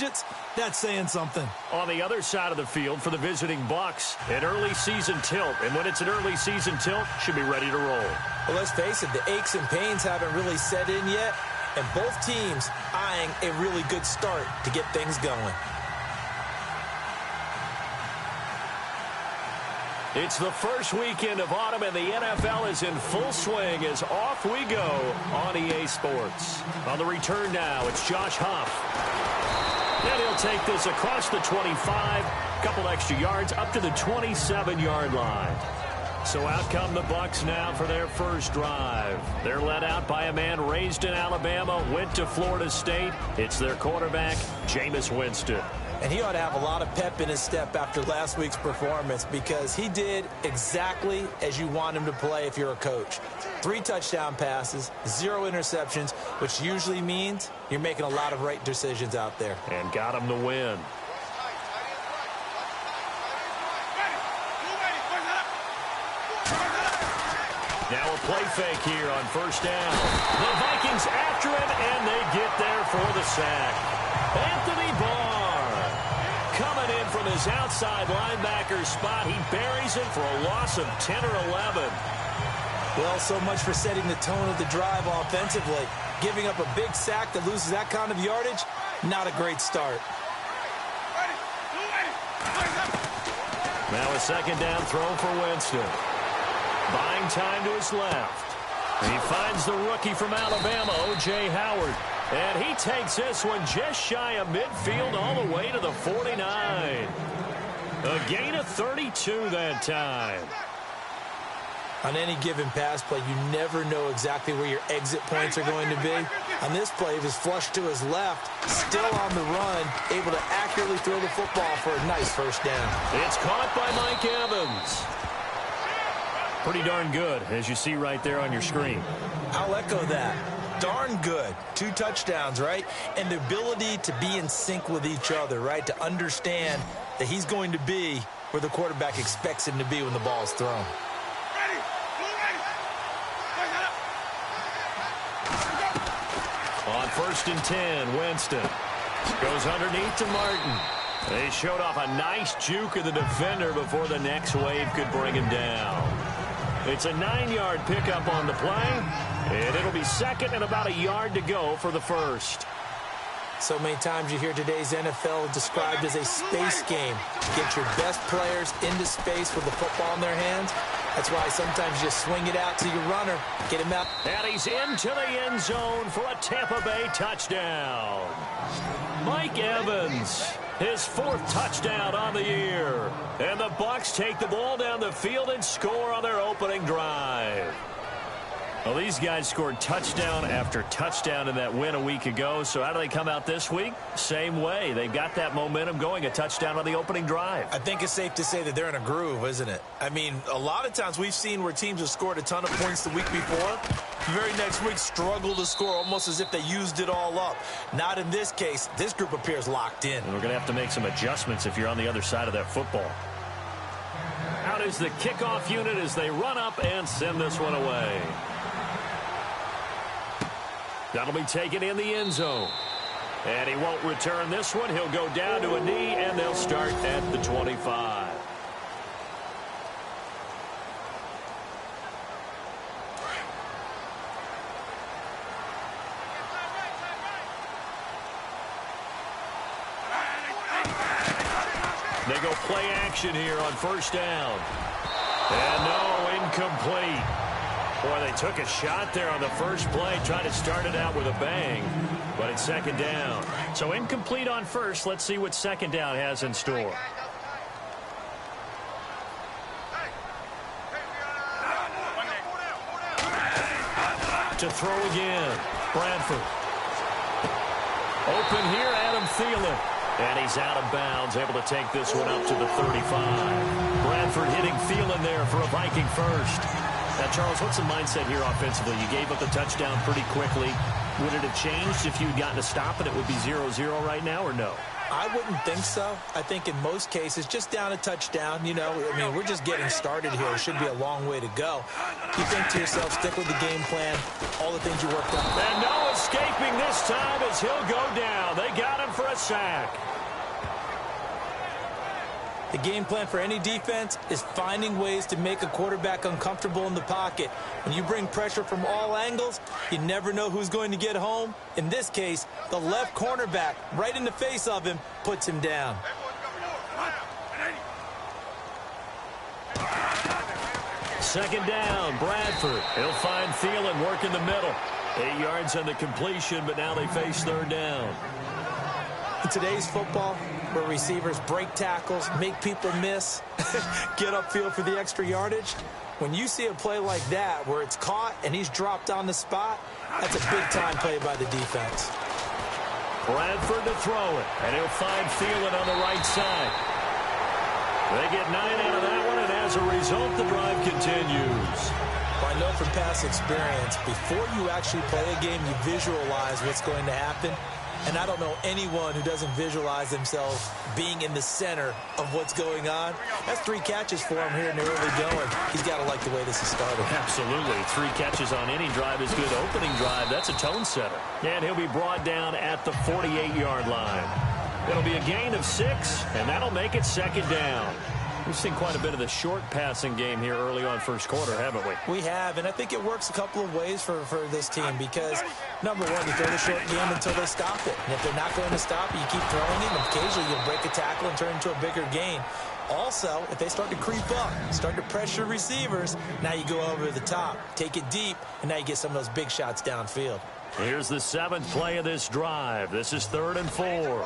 digits, that's saying something. On the other side of the field for the visiting Bucs, an early season tilt. And when it's an early season tilt, should be ready to roll. Well, let's face it, the aches and pains haven't really set in yet, and both teams eyeing a really good start to get things going. It's the first weekend of autumn, and the NFL is in full swing as off we go on EA Sports. On the return now, it's Josh Huff. And he'll take this across the 25, couple extra yards up to the 27-yard line. So out come the Bucs now for their first drive. They're led out by a man raised in Alabama, went to Florida State. It's their quarterback, Jameis Winston. And he ought to have a lot of pep in his step after last week's performance because he did exactly as you want him to play if you're a coach. 3 touchdown passes, 0 interceptions, which usually means you're making a lot of right decisions out there. And got him the win. Now a play fake here on first down. The Vikings after him, and they get there for the sack. Anthony Barr coming in from his outside linebacker spot. He buries him for a loss of 10 or 11. Well, so much for setting the tone of the drive offensively. Giving up a big sack that loses that kind of yardage, not a great start. Now a second down throw for Winston. Buying time to his left. He finds the rookie from Alabama, O.J. Howard. And he takes this one just shy of midfield all the way to the 49. A gain of 32 that time. On any given pass play, you never know exactly where your exit points are going to be. On this play, he was flushed to his left, still on the run, able to accurately throw the football for a nice first down. It's caught by Mike Evans. Pretty darn good, as you see right there on your screen. I'll echo that. Darn good. 2 touchdowns, right? And the ability to be in sync with each other, right? To understand that he's going to be where the quarterback expects him to be when the ball is thrown. On first and 10, Winston goes underneath to Martin. They showed off a nice juke of the defender before the next wave could bring him down. It's a 9-yard pickup on the play, and it'll be second and about a yard to go for the first. So many times you hear today's NFL described as a space game. Get your best players into space with the football in their hands. That's why sometimes you swing it out to your runner, get him out. And he's into the end zone for a Tampa Bay touchdown. Mike Evans, his 4th touchdown on the year. And the Bucs take the ball down the field and score on their opening drive. Well, these guys scored touchdown after touchdown in that win a week ago. So how do they come out this week? Same way. They've got that momentum going, a touchdown on the opening drive. I think it's safe to say that they're in a groove, isn't it? I mean, a lot of times we've seen where teams have scored a ton of points the week before. The very next week struggle to score almost as if they used it all up. Not in this case. This group appears locked in. And we're going to have to make some adjustments if you're on the other side of that football. Out is the kickoff unit as they run up and send this one away. That'll be taken in the end zone. And he won't return this one. He'll go down to a knee, and they'll start at the 25. They go play action here on first down. And no, incomplete. Boy, they took a shot there on the first play, tried to start it out with a bang, but it's second down. So incomplete on first. Let's see what second down has in store. To throw again, Bradford. Open here, Adam Thielen. And he's out of bounds, able to take this one up to the 35. Bradford hitting Thielen there for a Viking first. Now, Charles, what's the mindset here offensively? You gave up the touchdown pretty quickly. Would it have changed if you'd gotten a stop and it would be 0-0 right now, or no? I wouldn't think so. I think in most cases, just down a touchdown, you know, I mean, we're just getting started here. It should be a long way to go. You think to yourself, stick with the game plan, all the things you worked on. And no escaping this time as he'll go down. They got him for a sack. The game plan for any defense is finding ways to make a quarterback uncomfortable in the pocket. When you bring pressure from all angles, you never know who's going to get home. In this case, the left cornerback, right in the face of him, puts him down. Second down, Bradford. He'll find Thielen work in the middle. 8 yards on the completion, but now they face third down. In today's football, where receivers break tackles, make people miss, get upfield for the extra yardage, when you see a play like that where it's caught and he's dropped on the spot, that's a big-time play by the defense. Bradford to throw it, and he'll find Thielen on the right side. They get 9 out of that one, and as a result, the drive continues. Well, I know from past experience, before you actually play a game, you visualize what's going to happen. And I don't know anyone who doesn't visualize themselves being in the center of what's going on. That's 3 catches for him here in the early going. He's got to like the way this is started. Absolutely. 3 catches on any drive is good. Opening drive, that's a tone setter. And he'll be brought down at the 48-yard line. It'll be a gain of 6, and that'll make it second down. We've seen quite a bit of the short passing game here early on first quarter, haven't we? We have, and I think it works a couple of ways for this team because, number one, you throw the short game until they stop it. And if they're not going to stop it, you keep throwing it, and occasionally you'll break a tackle and turn into a bigger gain. Also, if they start to creep up, start to pressure receivers, now you go over the top, take it deep, and now you get some of those big shots downfield. Here's the 7th play of this drive. This is 3rd and 4.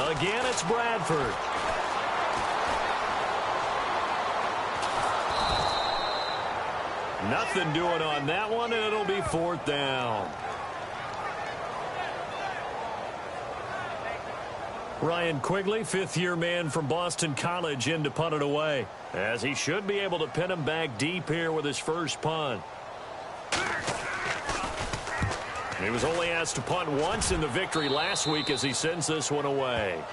Again, it's Bradford. Nothing doing on that one, and it'll be 4th down. Ryan Quigley, 5th-year man from Boston College, in to punt it away, as he should be able to pin him back deep here with his first punt. He was only asked to punt once in the victory last week as he sends this one away.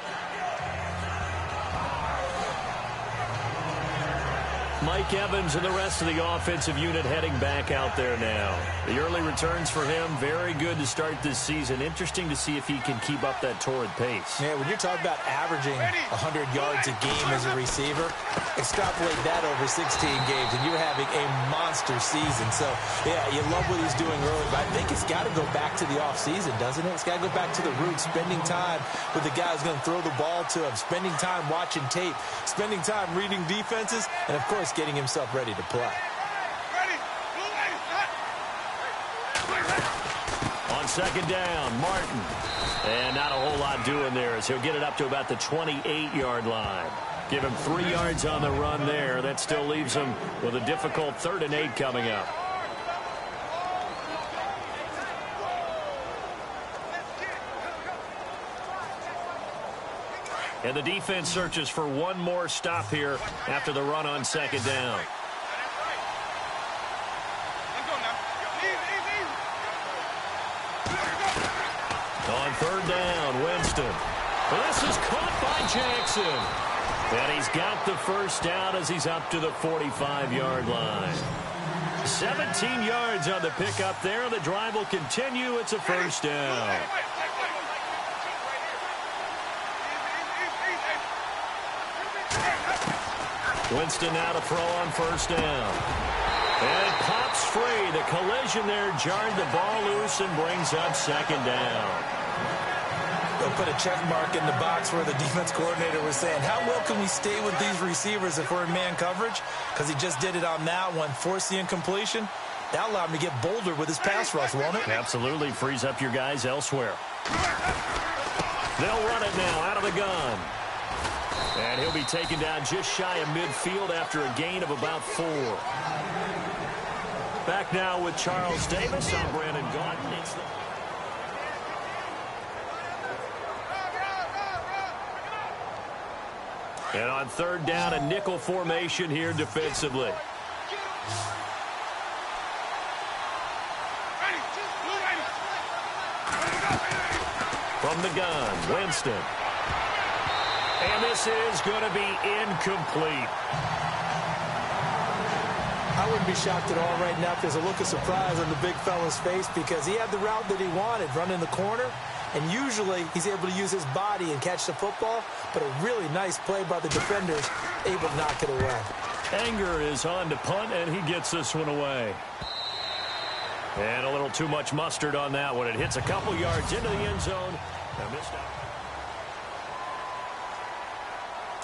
Mike Evans and the rest of the offensive unit heading back out there now. The early returns for him, very good to start this season. Interesting to see if he can keep up that torrid pace. Yeah, when you're talking about averaging 100 yards a game as a receiver, extrapolate that over 16 games, and you're having a monster season. So, yeah, you love what he's doing early, but I think it's got to go back to the offseason, doesn't it? It's got to go back to the roots, spending time with the guy who's going to throw the ball to him, spending time watching tape, spending time reading defenses, and, of course, getting himself ready to play. On second down, Martin. And not a whole lot doing there as he'll get it up to about the 28-yard line. Give him 3 yards on the run there. That still leaves him with a difficult 3rd and 8 coming up. And the defense searches for one more stop here after the run on second down. On 3rd down, Winston. This is caught by Jackson. And he's got the first down as he's up to the 45-yard line. 17 yards on the pickup there. The drive will continue. It's a first down. Winston now to throw on first down. And it pops free. The collision there jarred the ball loose and brings up second down. They'll put a check mark in the box where the defense coordinator was saying, how well can we stay with these receivers if we're in man coverage? Because he just did it on that one, forced the incompletion. That allowed him to get bolder with his pass rush, won't it? Absolutely. Frees up your guys elsewhere. They'll run it now out of the gun. And he'll be taken down just shy of midfield after a gain of about 4. Back now with Charles Davis. I'm Brandon Gaudin. And on 3rd down, a nickel formation here defensively. From the gun, Winston. And this is going to be incomplete. I wouldn't be shocked at all right now if there's a look of surprise on the big fella's face because he had the route that he wanted, running the corner, and usually he's able to use his body and catch the football, but a really nice play by the defenders, able to knock it away. Anger is on to punt, and he gets this one away. And a little too much mustard on that one. It hits a couple yards into the end zone. Missed out.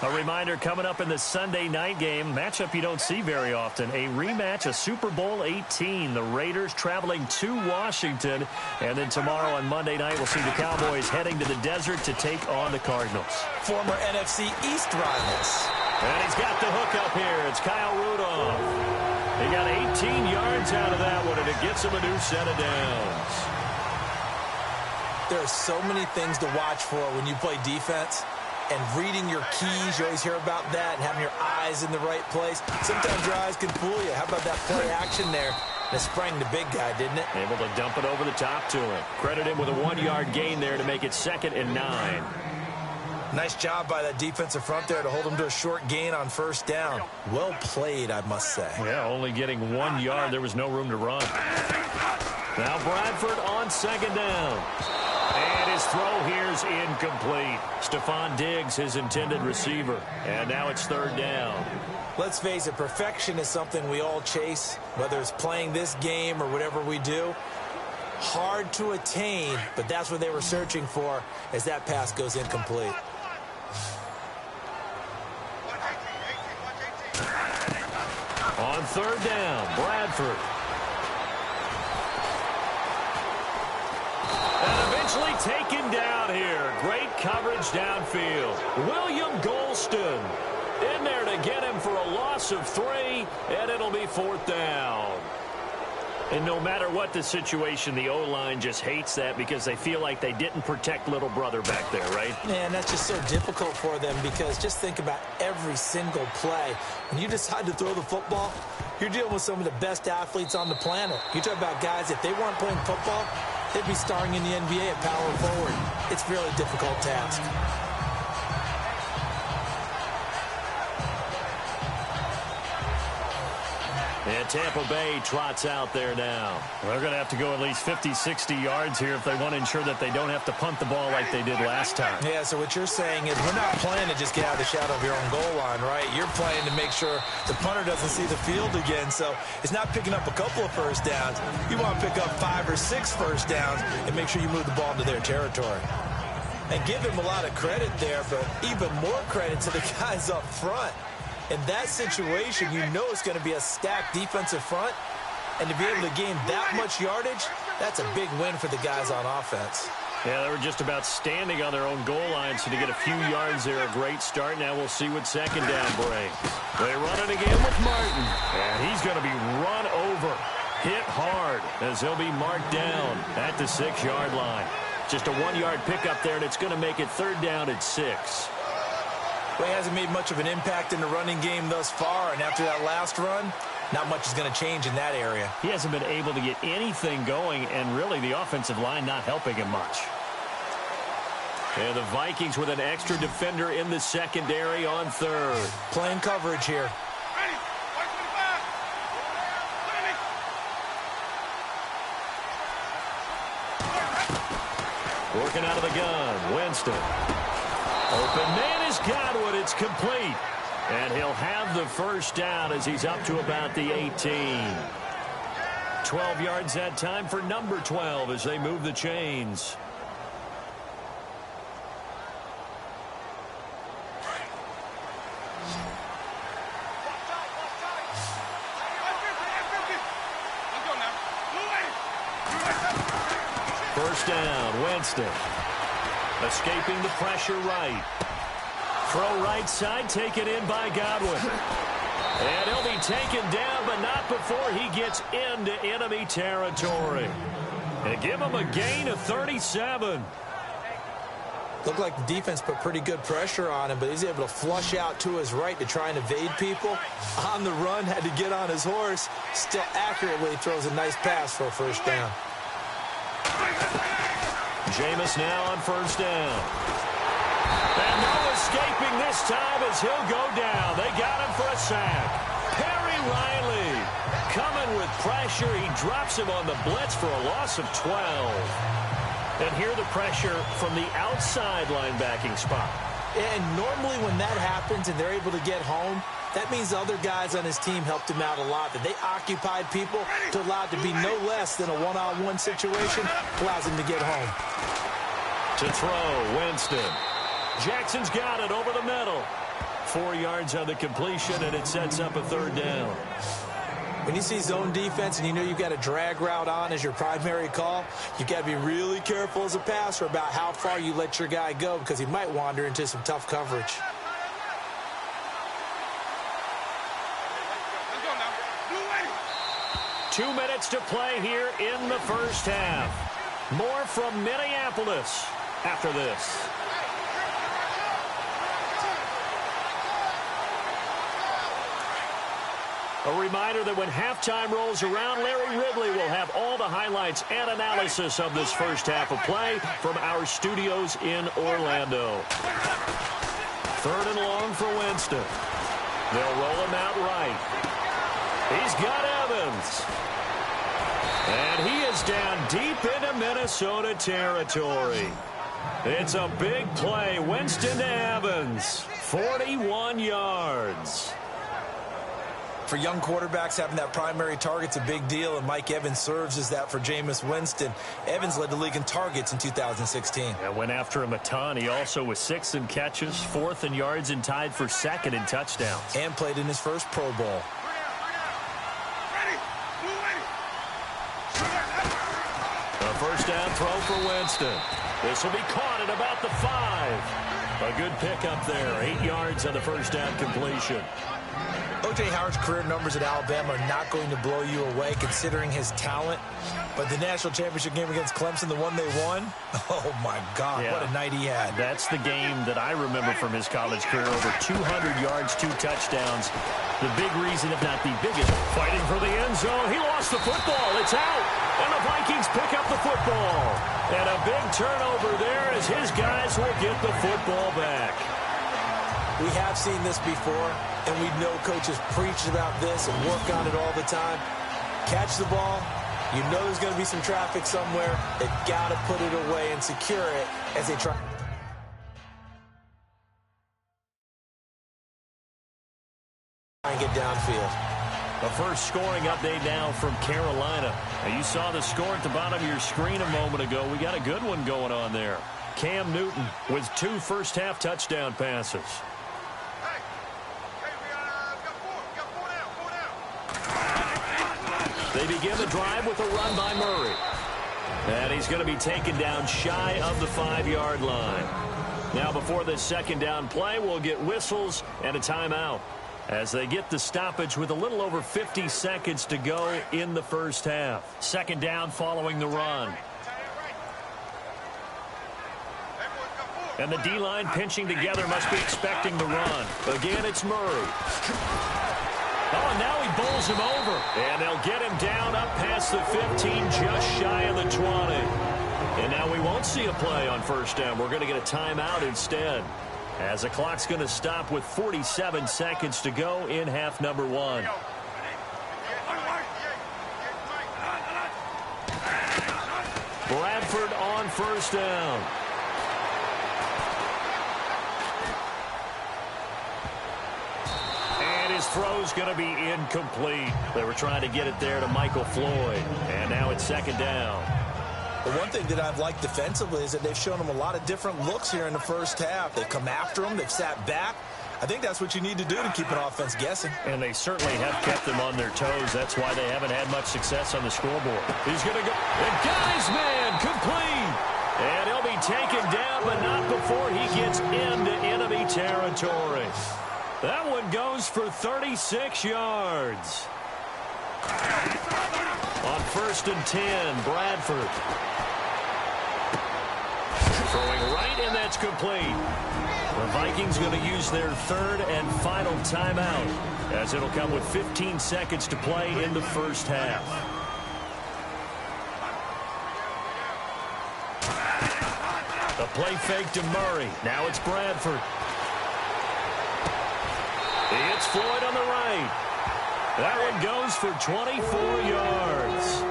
A reminder coming up in the Sunday night game, matchup you don't see very often, a rematch of Super Bowl 18. The Raiders traveling to Washington, and then tomorrow on Monday night we'll see the Cowboys heading to the desert to take on the Cardinals. Former NFC East rivals. And he's got the hook up here. It's Kyle Rudolph. He got 18 yards out of that one, and it gets him a new set of downs. There are so many things to watch for when you play defense. And reading your keys, you always hear about that, and having your eyes in the right place. Sometimes your eyes can fool you. How about that play action there? That sprang the big guy, didn't it? Able to dump it over the top to him. Credit him with a 1-yard gain there to make it 2nd and 9. Nice job by that defensive front there to hold him to a short gain on first down. Well played, I must say. Yeah, only getting 1 yard. There was no room to run. Now Bradford on 2nd down. And his throw here's incomplete. Stephon Diggs, his intended receiver. And now it's 3rd down. Let's face it, perfection is something we all chase, whether it's playing this game or whatever we do. Hard to attain, but that's what they were searching for as that pass goes incomplete. On 3rd down, Bradford. And eventually taken down here. Great coverage downfield. William Golston in there to get him for a loss of 3, and it'll be 4th down. And no matter what the situation, the O-line just hates that because they feel like they didn't protect little brother back there, right? Man, that's just so difficult for them because just think about every single play. When you decide to throw the football, you're dealing with some of the best athletes on the planet. You talk about guys, if they weren't playing football, they'd be starring in the NBA at power forward. It's a really difficult task. And Tampa Bay trots out there now. They're going to have to go at least 50, 60 yards here if they want to ensure that they don't have to punt the ball like they did last time. Yeah, so what you're saying is we're not playing to just get out of the shadow of your own goal line, right? You're playing to make sure the punter doesn't see the field again. So it's not picking up a couple of first downs. You want to pick up 5 or 6 first downs and make sure you move the ball into their territory. And give him a lot of credit there, but even more credit to the guys up front. In that situation, you know it's going to be a stacked defensive front. And to be able to gain that much yardage, that's a big win for the guys on offense. Yeah, they were just about standing on their own goal line, so to get a few yards there, a great start. Now we'll see what 2nd down brings. They run it again with Martin. And he's going to be run over, hit hard, as he'll be marked down at the 6-yard line. Just a 1-yard pickup there, and it's going to make it 3rd down at 6. Well, he hasn't made much of an impact in the running game thus far, and after that last run, not much is going to change in that area. He hasn't been able to get anything going, and really the offensive line not helping him much. And the Vikings with an extra defender in the secondary on 3rd. Playing coverage here. Working out of the gun, Winston. Open man is Godwin. It's complete. And he'll have the first down as he's up to about the 18. 12 yards that time for number 12 as they move the chains. First down, Winston. Escaping the pressure right. Throw right side, taken in by Godwin. And he'll be taken down, but not before he gets into enemy territory. And give him a gain of 37. Looked like the defense put pretty good pressure on him, but he's able to flush out to his right to try and evade people. On the run, had to get on his horse. Still accurately throws a nice pass for a first down. Jameis now on first down. And no escaping this time as he'll go down. They got him for a sack. Perry Riley coming with pressure. He drops him on the blitz for a loss of 12. And here the pressure from the outside linebacking spot. And normally when that happens and they're able to get home, that means the other guys on his team helped him out a lot. That they occupied people to allow it to be no less than a one-on-one situation, allows him to get home. To throw, Winston. Jackson's got it over the middle. 4 yards on the completion, and it sets up a third down. When you see zone defense and you know you've got a drag route on as your primary call, you've got to be really careful as a passer about how far you let your guy go because he might wander into some tough coverage. Two minutes to play here in the first half. More from Minneapolis after this. A reminder that when halftime rolls around, Larry Ridley will have all the highlights and analysis of this first half of play from our studios in Orlando. Third and long for Winston. They'll roll him out right. He's got Evans. And he is down deep into Minnesota territory. It's a big play. Winston to Evans. 41 yards. For young quarterbacks, having that primary target's a big deal, and Mike Evans serves as that for Jameis Winston. Evans led the league in targets in 2016. And went after him a ton. He also was 6th in catches, 4th in yards, and tied for 2nd in touchdowns. And played in his first Pro Bowl. A first down throw for Winston. This will be caught at about the 5. A good pickup there. 8 yards on the first down completion. O.J. Howard's career numbers at Alabama are not going to blow you away considering his talent. But the national championship game against Clemson, the one they won, oh, my God, yeah. What a night he had. That's the game that I remember from his college career. Over 200 yards, 2 touchdowns. The big reason, if not the biggest. Fighting for the end zone. He lost the football. It's out. And the Vikings pick up the football. And a big turnover there as his guys will get the football back. We have seen this before, and we know coaches preach about this and work on it all the time. Catch the ball. You know there's going to be some traffic somewhere. They've got to put it away and secure it as they try and get downfield. The first scoring update now from Carolina. Now you saw the score at the bottom of your screen a moment ago. We got a good one going on there. Cam Newton with 2 first-half touchdown passes. They begin the drive with a run by Murray. And he's going to be taken down shy of the 5-yard line. Now before this second down play, we'll get whistles and a timeout as they get the stoppage with a little over 50 seconds to go in the first half. Second down following the run. And the D-line pinching together must be expecting the run. Again, it's Murray. Oh, and now he bowls him over. And they'll get him down up past the 15, just shy of the 20. And now we won't see a play on first down. We're going to get a timeout instead, as the clock's going to stop with 47 seconds to go in half number 1. Bradford on first down. His throw's going to be incomplete. They were trying to get it there to Michael Floyd. And now it's second down. The one thing that I've liked defensively is that they've shown him a lot of different looks here in the first half. They've come after him. They've sat back. I think that's what you need to do to keep an offense guessing. And they certainly have kept them on their toes. That's why they haven't had much success on the scoreboard. He's going to go. And got his man complete. And he'll be taken down, but not before he gets into enemy territory. That one goes for 36 yards. On first and 10, Bradford. Throwing right, and that's complete. The Vikings going to use their third and final timeout, as it'll come with 15 seconds to play in the first half. A play fake to Murray. Now it's Bradford. It's Floyd on the right. That one goes for 24 yards.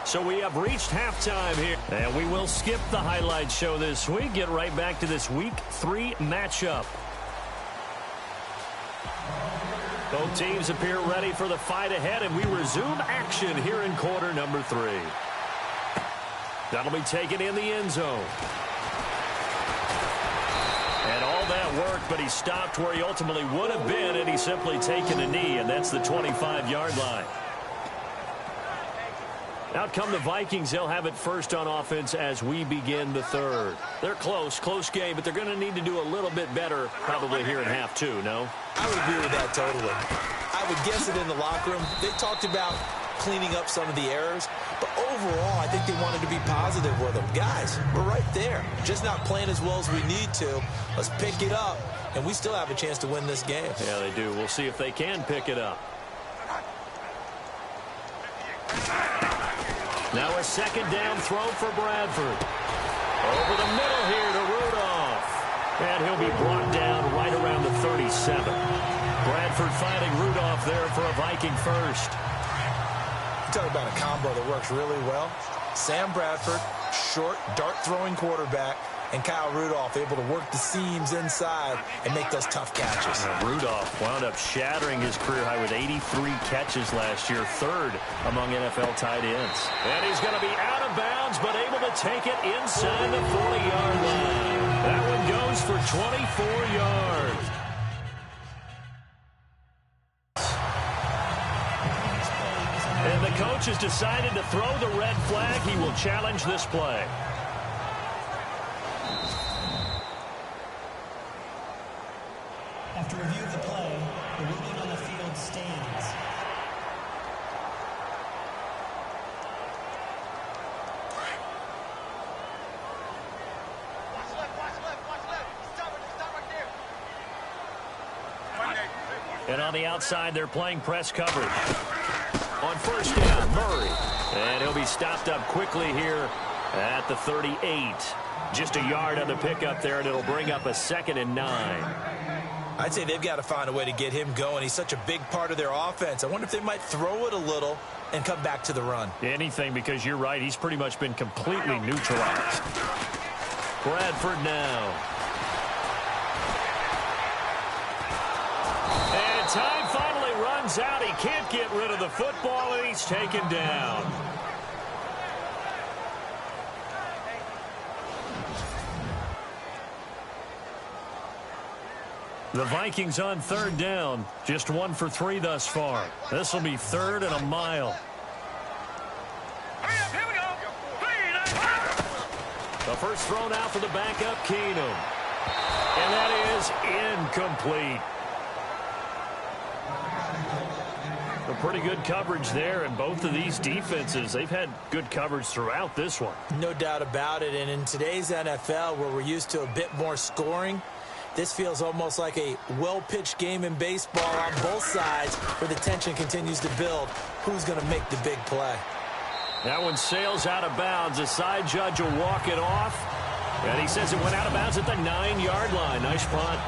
So we have reached halftime here. And we will skip the highlight show this week. Get right back to this Week 3 matchup. Both teams appear ready for the fight ahead, and we resume action here in quarter number 3. That'll be taken in the end zone. And all that work, but he stopped where he ultimately would have been, and he's simply taken a knee, and that's the 25-yard line. Out come the Vikings. They'll have it first on offense as we begin the third. They're close game, but they're going to need to do a little bit better probably here in half 2, no? I would agree with that totally. I would guess it in the locker room. They talked about cleaning up some of the errors, but overall, I think they wanted to be positive with them. Guys, we're right there. Just not playing as well as we need to. Let's pick it up, and we still have a chance to win this game. Yeah, they do. We'll see if they can pick it up. Now a second down throw for Bradford. Over the middle here to Rudolph. And he'll be brought down right around the 37. Bradford finding Rudolph there for a Viking first. You talk about a combo that works really well. Sam Bradford, short, dart-throwing quarterback, and Kyle Rudolph able to work the seams inside and make those tough catches. Rudolph wound up shattering his career high with 83 catches last year, third among NFL tight ends. And he's going to be out of bounds, but able to take it inside the 40-yard line. That one goes for 24 yards. And the coach has decided to throw the red flag. He will challenge this play. After review of the play, the ruling on the field stands. Watch left. Stop right there. And on the outside, they're playing press coverage. On first down, Murray. And he'll be stopped up quickly here at the 38. Just a yard on the pickup there, and it'll bring up a 2nd and 9. I'd say they've got to find a way to get him going. He's such a big part of their offense. I wonder if they might throw it a little and come back to the run. Anything, because you're right. He's pretty much been completely neutralized. Bradford now. And time finally runs out. He can't get rid of the football, and he's taken down. The Vikings on third down. Just 1 for 3 thus far. This will be 3rd and a mile. Here we go. The first throw now for the backup, Keenum. And that is incomplete. A pretty good coverage there, and both of these defenses, they've had good coverage throughout this one. No doubt about it, and in today's NFL, where we're used to a bit more scoring, this feels almost like a well-pitched game in baseball on both sides where the tension continues to build. Who's going to make the big play? That one sails out of bounds. The side judge will walk it off. And he says it went out of bounds at the 9-yard line. Nice punt.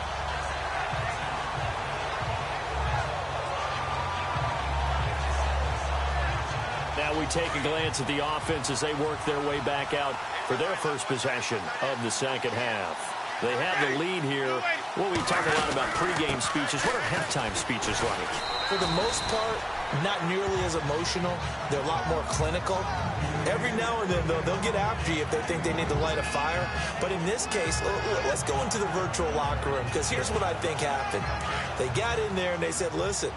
Now we take a glance at the offense as they work their way back out for their first possession of the second half. They have the lead here. Well, we talk a lot about pregame speeches. What are halftime speeches like? For the most part, not nearly as emotional. They're a lot more clinical. Every now and then, though, they'll get after you if they think they need to light a fire. But in this case, let's go into the virtual locker room, because here's what I think happened. They got in there and they said, listen,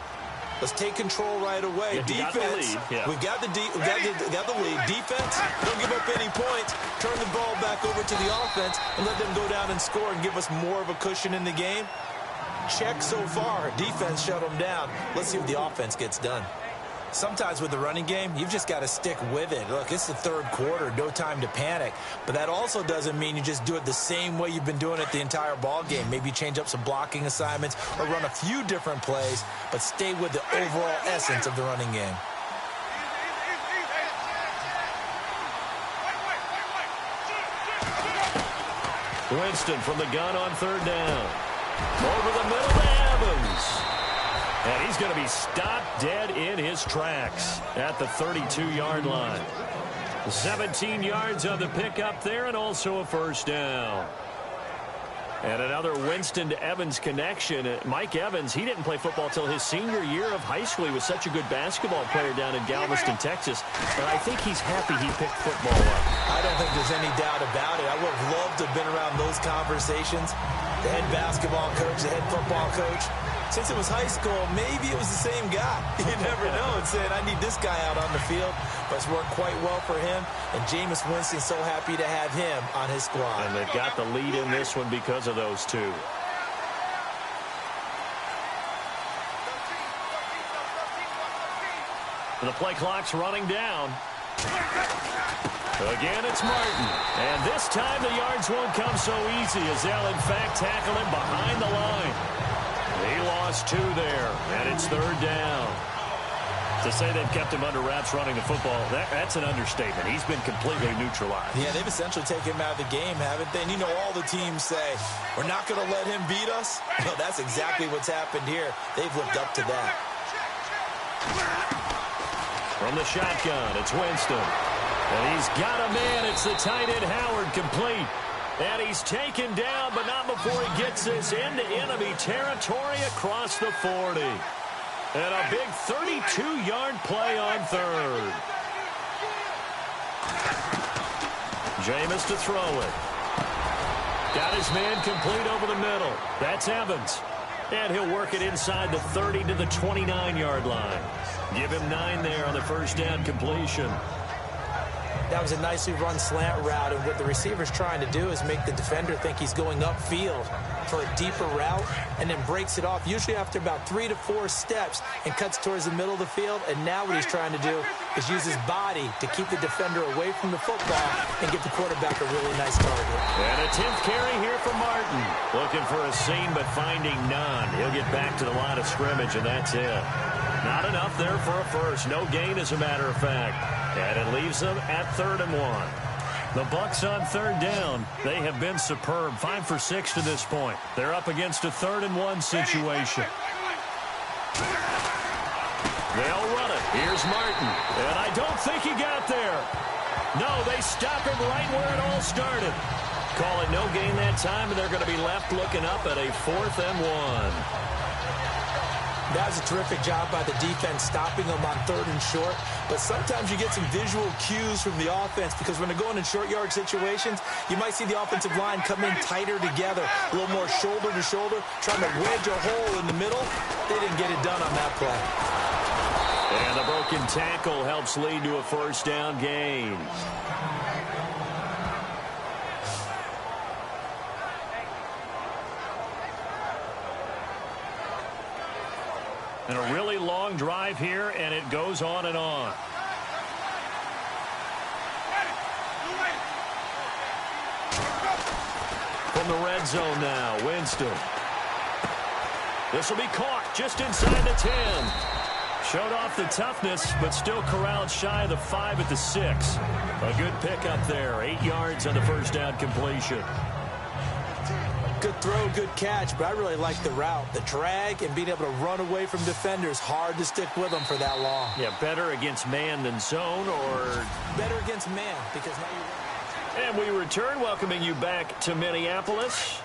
let's take control right away. Yeah, defense, we've got the lead. Defense, don't give up any points. Turn the ball back over to the offense and let them go down and score and give us more of a cushion in the game. Check so far. Defense shut them down. Let's see what the offense gets done. Sometimes with the running game, you've just got to stick with it. Look, it's the third quarter, no time to panic. But that also doesn't mean you just do it the same way you've been doing it the entire ball game. Maybe change up some blocking assignments or run a few different plays, but stay with the overall essence of the running game. Winston from the gun on third down. Over the middle to Evans. And he's going to be stopped dead in his tracks at the 32-yard line. 17 yards on the pickup there and also a first down. And another Winston to Evans connection. Mike Evans, he didn't play football till his senior year of high school. He was such a good basketball player down in Galveston, Texas. And I think he's happy he picked football up. I don't think there's any doubt about it. I would have loved to have been around those conversations. The head basketball coach, the head football coach. Since it was high school, maybe it was the same guy. You never know. And saying, I need this guy out on the field. But it's worked quite well for him. And Jameis Winston's so happy to have him on his squad. And they've got the lead in this one because of those two. The play clock's running down. Again, it's Martin. And this time the yards won't come so easy as they'll, in fact, tackle him behind the line. He lost 2 there, and it's third down. To say they've kept him under wraps running the football, that's an understatement. He's been completely neutralized. Yeah, they've essentially taken him out of the game, haven't they? And you know all the teams say, we're not going to let him beat us. No, that's exactly what's happened here. They've lived up to that. From the shotgun, it's Winston. And he's got a man. It's the tight end Howard, complete. And he's taken down, but not before he gets this into enemy territory across the 40. And a big 32-yard play on third. Jameis to throw it. Got his man complete over the middle. That's Evans. And he'll work it inside the 30 to the 29-yard line. Give him 9 there on the first down completion. That was a nicely run slant route, and what the receiver's trying to do is make the defender think he's going upfield for a deeper route and then breaks it off, usually after about 3 to 4 steps, and cuts towards the middle of the field. And now what he's trying to do is use his body to keep the defender away from the football and give the quarterback a really nice target. And a 10th carry here for Martin. Looking for a seam, but finding none. He'll get back to the line of scrimmage, and that's it. Not enough there for a first. No gain, as a matter of fact. And it leaves them at 3rd and 1. The Bucs on third down. They have been superb. 5 for 6 to this point. They're up against a 3rd and 1 situation. They'll run it. Here's Martin. And I don't think he got there. No, they stop him right where it all started. Call it no gain that time, and they're going to be left looking up at a 4th and 1. That was a terrific job by the defense stopping them on 3rd and short. But sometimes you get some visual cues from the offense, because when they're going in short yard situations, you might see the offensive line come in tighter together, a little more shoulder to shoulder, trying to wedge a hole in the middle. They didn't get it done on that play. And the broken tackle helps lead to a first down gain. And a really long drive here, and it goes on and on. From the red zone now, Winston. This will be caught just inside the 10. Showed off the toughness, but still corralled shy of the 5 at the 6. A good pickup there. 8 yards on the first down completion. Good throw, good catch, but I really like the route. The drag and being able to run away from defenders, hard to stick with them for that long. Yeah, better against man than zone, or better against man, because now you're... And we return, welcoming you back to Minneapolis.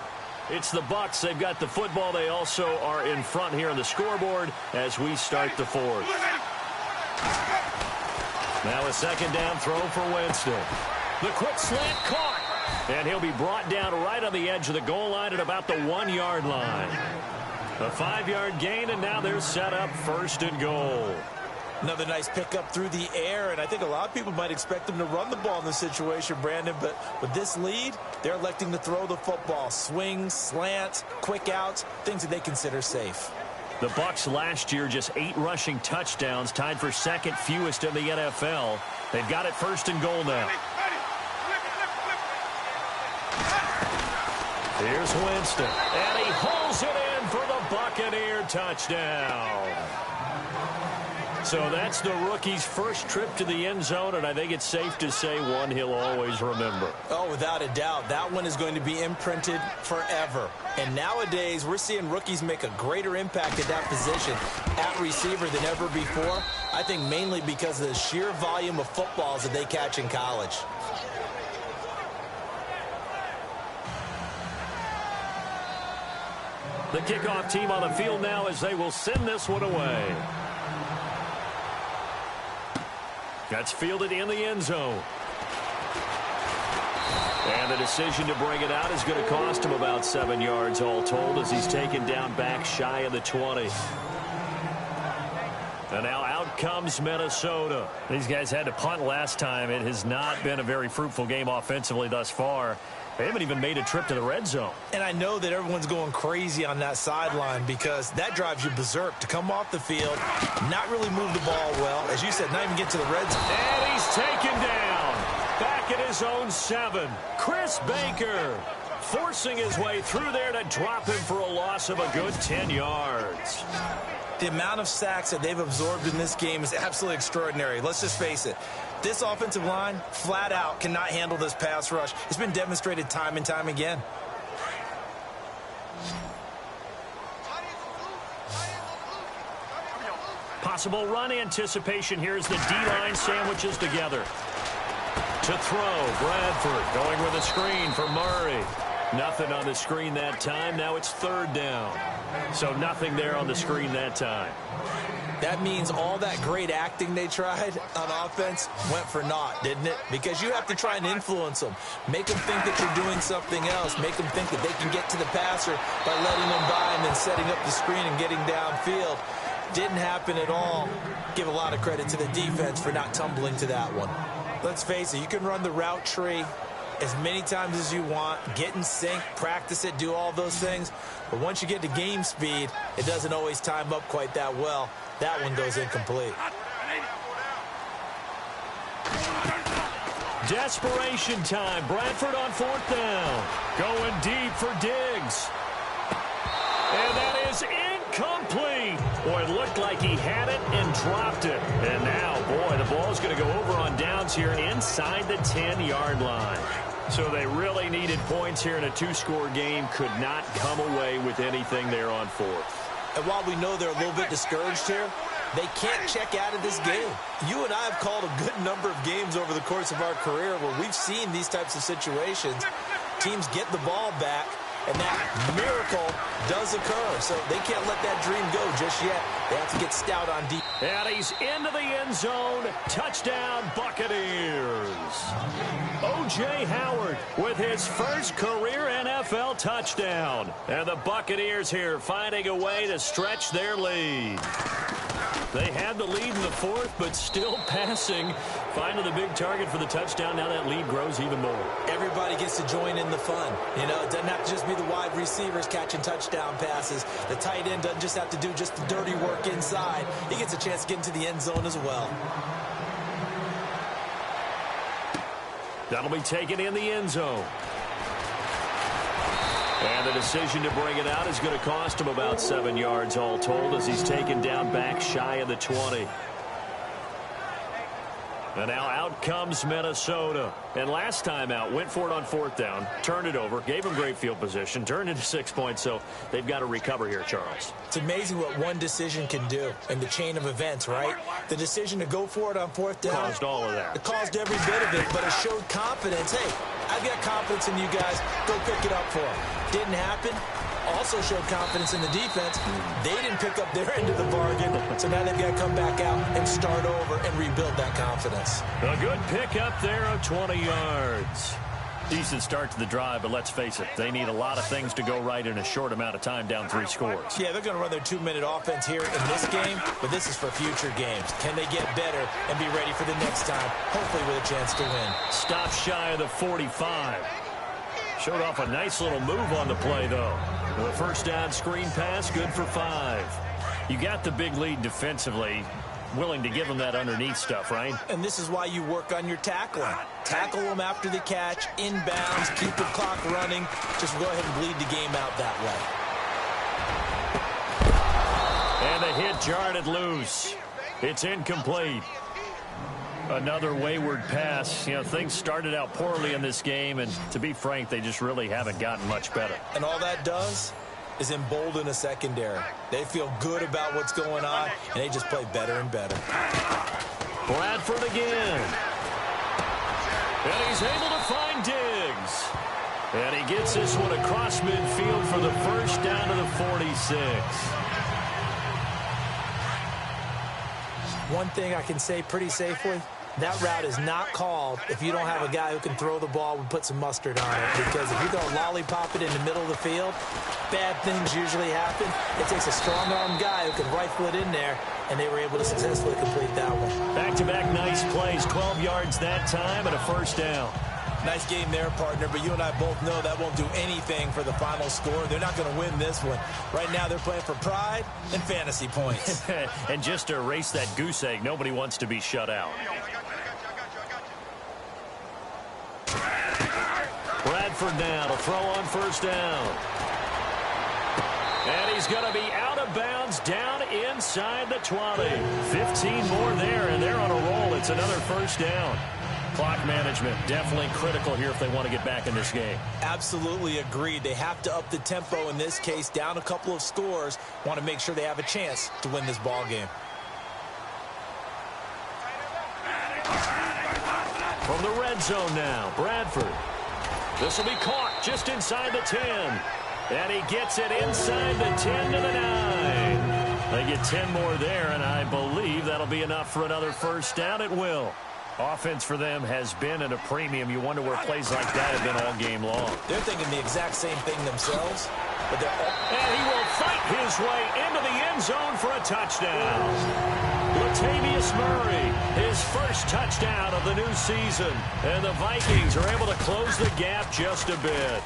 It's the Bucs. They've got the football. They also are in front here on the scoreboard as we start the 4th. Now a second down throw for Winston. The quick slant caught. And he'll be brought down right on the edge of the goal line at about the 1-yard line. A 5-yard gain, and now they're set up 1st and goal. Another nice pickup through the air, and I think a lot of people might expect them to run the ball in this situation, Brandon, but with this lead, they're electing to throw the football. Swings, slants, quick outs, things that they consider safe. The Bucs last year just 8 rushing touchdowns, tied for 2nd fewest in the NFL. They've got it 1st and goal now. Here's Winston, and he hauls it in for the Buccaneer touchdown. So that's the rookie's first trip to the end zone, and I think it's safe to say one he'll always remember. Oh, without a doubt. That one is going to be imprinted forever. And nowadays, we're seeing rookies make a greater impact at that position at receiver than ever before. I think mainly because of the sheer volume of footballs that they catch in college. The kickoff team on the field now as they will send this one away. That's fielded in the end zone. And the decision to bring it out is going to cost him about 7 yards all told as he's taken down back shy of the 20. And now out comes Minnesota. These guys had to punt last time. It has not been a very fruitful game offensively thus far. They haven't even made a trip to the red zone. And I know that everyone's going crazy on that sideline because that drives you berserk to come off the field, not really move the ball well. As you said, not even get to the red zone. And he's taken down. Back at his own 7. Chris Baker forcing his way through there to drop him for a loss of a good 10 yards. The amount of sacks that they've absorbed in this game is absolutely extraordinary. Let's just face it. This offensive line, flat out, cannot handle this pass rush. It's been demonstrated time and time again. Possible run anticipation here as the D-line sandwiches together. To throw, Bradford going with a screen for Murray. Nothing on the screen that time. Now it's 3rd down. So nothing there on the screen that time. That means all that great acting they tried on offense went for naught, didn't it? Because you have to try and influence them. Make them think that you're doing something else. Make them think that they can get to the passer by letting them by and then setting up the screen and getting downfield. Didn't happen at all. Give a lot of credit to the defense for not tumbling to that one. Let's face it, you can run the route tree as many times as you want, get in sync, practice it, do all those things. But once you get to game speed, it doesn't always time up quite that well. That one goes incomplete. Desperation time. Bradford on 4th down. Going deep for Diggs. And that is incomplete. Boy, it looked like he had it and dropped it. And now, boy, the ball's going to go over on downs here inside the 10-yard line. So they really needed points here in a 2-score game. Could not come away with anything there on 4th. And while we know they're a little bit discouraged here, they can't check out of this game. You and I have called a good number of games over the course of our career where we've seen these types of situations. Teams get the ball back, and that miracle does occur. So they can't let that dream go just yet. They have to get stout on deep. And he's into the end zone. Touchdown, Buccaneers. O.J. Howard with his first career NFL touchdown. And the Buccaneers here finding a way to stretch their lead. They had the lead in the 4th, but still passing. Finding the big target for the touchdown. Now that lead grows even more. Everybody gets to join in the fun. You know, it doesn't have to just be the wide receivers catching touchdown passes. The tight end doesn't just have to do just the dirty work inside. He gets a chance to get into the end zone as well. That'll be taken in the end zone. And the decision to bring it out is going to cost him about 7 yards all told as he's taken down back shy of the 20. And now out comes Minnesota. And last time out, went for it on 4th down, turned it over, gave him great field position, turned into 6 points, so they've got to recover here, Charles. It's amazing what one decision can do in the chain of events, right? The decision to go for it on 4th down. Caused all of that. It caused every bit of it, but it showed confidence. Hey, I've got confidence in you guys. Go pick it up for them. Didn't happen. Also showed confidence in the defense. They didn't pick up their end of the bargain, so now they've got to come back out and start over and rebuild that confidence. A good pickup there of 20 yards. Decent start to the drive, but let's face it, they need a lot of things to go right in a short amount of time down 3 scores. Yeah, they're going to run their 2-minute offense here in this game, but this is for future games. Can they get better and be ready for the next time, hopefully with a chance to win? Stop shy of the 45. Showed off a nice little move on the play, though. The first down screen pass, good for 5. You got the big lead defensively. Willing to give them that underneath stuff, right? And this is why you work on your tackling. Tackle them after the catch, inbounds, keep the clock running. Just go ahead and bleed the game out that way. And the hit jarred it loose. It's incomplete. Another wayward pass. You know, things started out poorly in this game, and to be frank, they just really haven't gotten much better. And all that does is embolden a secondary. They feel good about what's going on, and they just play better and better. Bradford again. And he's able to find Diggs. And he gets this one across midfield for the first down to the 46. One thing I can say pretty safely, that route is not called if you don't have a guy who can throw the ball and put some mustard on it. Because if you're going to lollipop it in the middle of the field, bad things usually happen. It takes a strong-armed guy who can rifle it in there, and they were able to successfully complete that one. Back-to-back nice plays, 12 yards that time and a first down. Nice game there, partner, but you and I both know that won't do anything for the final score. They're not going to win this one. Right now, they're playing for pride and fantasy points. And just to erase that goose egg, nobody wants to be shut out. Bradford now to throw on first down. And he's going to be out of bounds down inside the 20. 15 more there, and they're on a roll. It's another first down. Clock management definitely critical here if they want to get back in this game. Absolutely agreed. They have to up the tempo in this case, down a couple of scores. Want to make sure they have a chance to win this ball game. From the red zone now, Bradford. This will be caught just inside the 10. And he gets it inside the 10 to the 9. They get 10 more there, and I believe that'll be enough for another first down. It will. Offense for them has been at a premium. You wonder where plays like that have been all game long. They're thinking the exact same thing themselves. But and he will fight his way into the end zone for a touchdown. Latavius Murray, his first touchdown of the new season. And the Vikings are able to close the gap just a bit.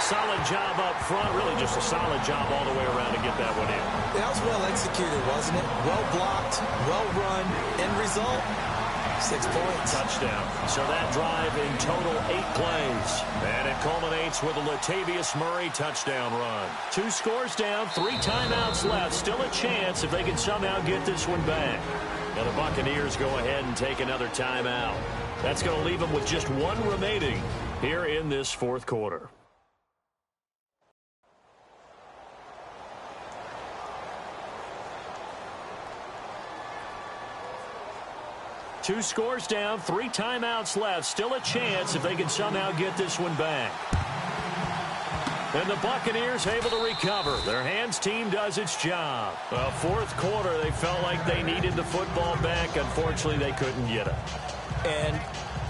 Solid job up front, really just a solid job all the way around to get that one in. That was well executed, wasn't it? Well blocked, well run. End result, 6 points. Touchdown. So that drive in total 8 plays. And it culminates with a Latavius Murray touchdown run. 2 scores down, 3 timeouts left. Still a chance if they can somehow get this one back. And the Buccaneers go ahead and take another timeout. That's going to leave them with just 1 remaining here in this fourth quarter. Two scores down, 3 timeouts left. Still a chance if they can somehow get this one back. And the Buccaneers able to recover. Their hands team does its job. Well, fourth quarter, they felt like they needed the football back. Unfortunately, they couldn't get it. And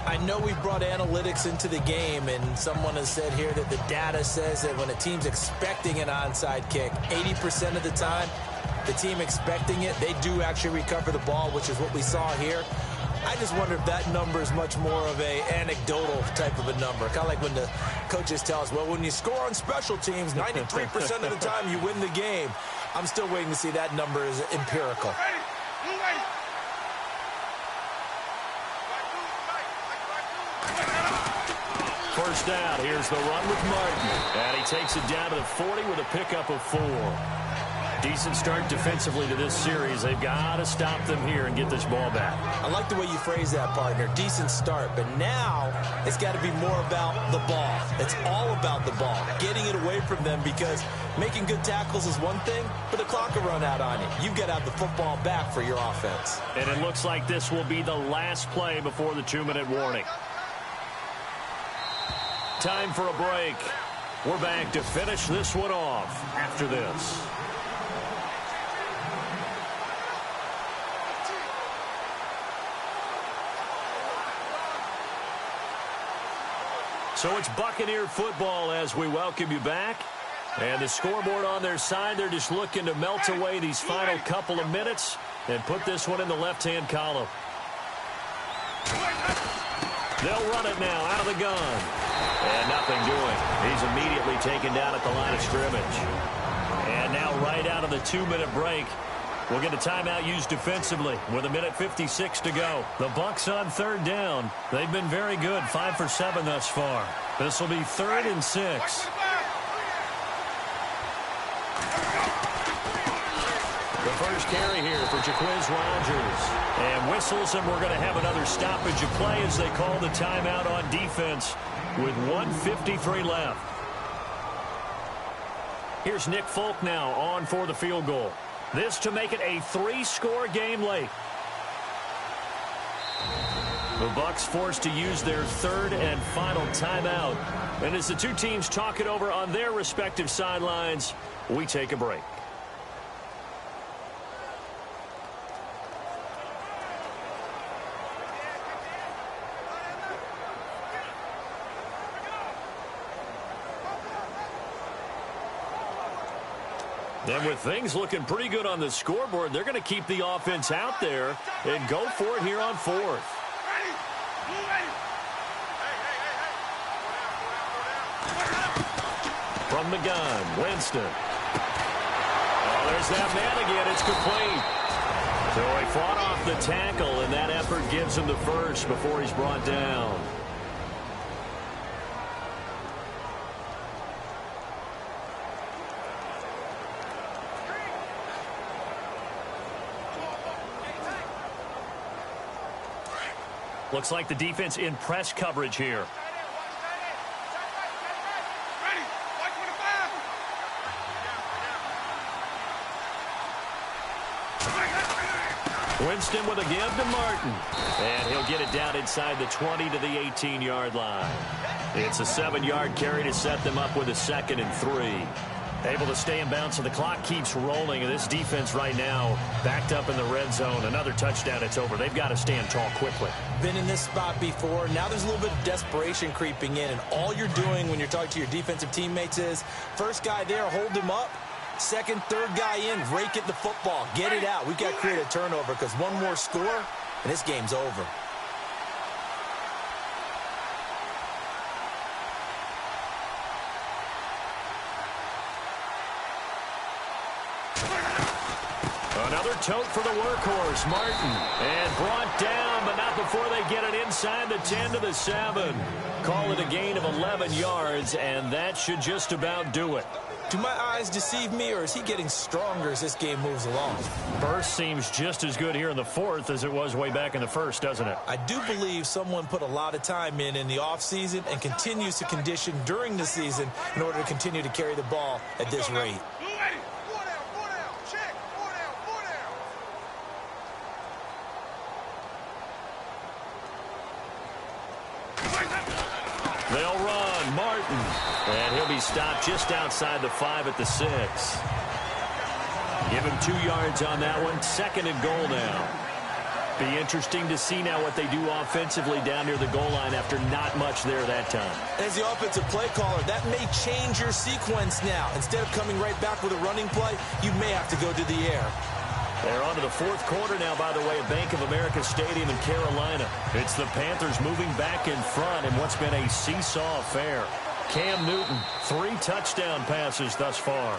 I know we brought analytics into the game, and someone has said here that the data says that when a team's expecting an onside kick, 80% of the time, the team expecting it, they do actually recover the ball, which is what we saw here. I just wonder if that number is much more of a anecdotal type of a number. Kind of like when the coaches tell us, well, when you score on special teams, 93% of the time you win the game. I'm still waiting to see that number is empirical. First down, here's the run with Martin. And he takes it down to the 40 with a pickup of 4. Decent start defensively to this series. They've got to stop them here and get this ball back. I like the way you phrase that, partner. Decent start. But now it's got to be more about the ball. It's all about the ball. Getting it away from them, because making good tackles is one thing, but the clock will run out on you. You've got to have the football back for your offense. And it looks like this will be the last play before the 2-minute warning. Time for a break. We're back to finish this one off after this. So it's Buccaneer football as we welcome you back. And the scoreboard on their side, they're just looking to melt away these final couple of minutes and put this one in the left-hand column. They'll run it now out of the gun. And nothing doing. He's immediately taken down at the line of scrimmage. And now right out of the 2-minute break, we'll get a timeout used defensively with 1:56 to go. The Bucs on 3rd down. They've been very good, 5 for 7 thus far. This will be 3rd and 6. The first carry here for Jaquiz Rogers. And whistles, and we're going to have another stoppage of play as they call the timeout on defense with 1:53 left. Here's Nick Folk now on for the field goal. This to make it a 3-score game late. The Bucs forced to use their third and final timeout. And as the two teams talk it over on their respective sidelines, we take a break. And with things looking pretty good on the scoreboard, they're going to keep the offense out there and go for it here on fourth. From the gun, Winston. Oh, there's that man again. It's complete. So he fought off the tackle, and that effort gives him the first before he's brought down. Looks like the defense in press coverage here. Winston with a give to Martin. And he'll get it down inside the 20 to the 18-yard line. It's a 7-yard carry to set them up with a 2nd and 3. Able to stay in bounds, so the clock keeps rolling. And this defense right now backed up in the red zone. Another touchdown, it's over. They've got to stand tall quickly. Been in this spot before. Now there's a little bit of desperation creeping in. And all you're doing when you're talking to your defensive teammates is, first guy there, hold him up. Second, third guy in, rake at the football. Get it out. We've got to create a turnover because one more score, and this game's over. Another tote for the workhorse, Martin. And brought down, but not before they get it inside the 10 to the 7. Call it a gain of 11 yards, and that should just about do it. Do my eyes deceive me, or is he getting stronger as this game moves along? Burst seems just as good here in the fourth as it was way back in the first, doesn't it? I do believe someone put a lot of time in the offseason and continues to condition during the season in order to continue to carry the ball at this rate. They'll run. Martin. And he'll be stopped just outside the 5 at the 6. Give him 2 yards on that one. 2nd and goal now. Be interesting to see now what they do offensively down near the goal line after not much there that time. As the offensive play caller, that may change your sequence now. Instead of coming right back with a running play, you may have to go to the air. They're on to the fourth quarter now, by the way, at Bank of America Stadium in Carolina. It's the Panthers moving back in front in what's been a seesaw affair. Cam Newton, 3 touchdown passes thus far.